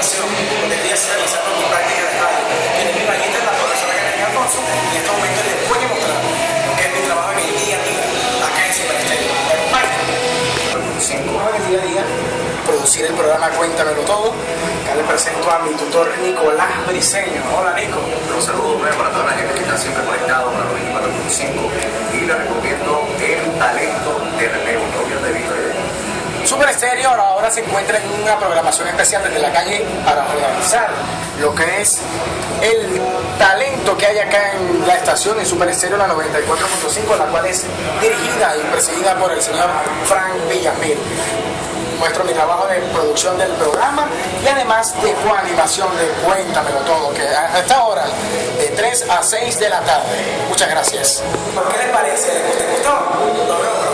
grabación, donde estoy realizando mi práctica de radio. En mi paquita es la profesora que tenía Alfonso, y en este momento les voy a mostrar lo que es mi trabajo en el día a día, acá en Super Estéreo. En el día a día, producir el programa Cuéntamelo Todo. Acá le presento a mi tutor Nicolás Briceño. Hola, Nico. Un saludo para toda la gente que está siempre conectado con la 94.5 y les recomiendo El Talento de René Novio de Víctor. Super Estéreo ahora se encuentra en una programación especial desde la calle para realizar lo que es el talento que hay acá en la estación en Super Estéreo, la 94.5, la cual es dirigida y presidida por el señor Frank Villamil. Muestro mi trabajo de producción del programa y además de coanimación de Cuéntamelo Todo, que a esta hora, de 3 a 6 de la tarde. Muchas gracias. ¿Por qué les parece? ¿Les gustó? Lo veo.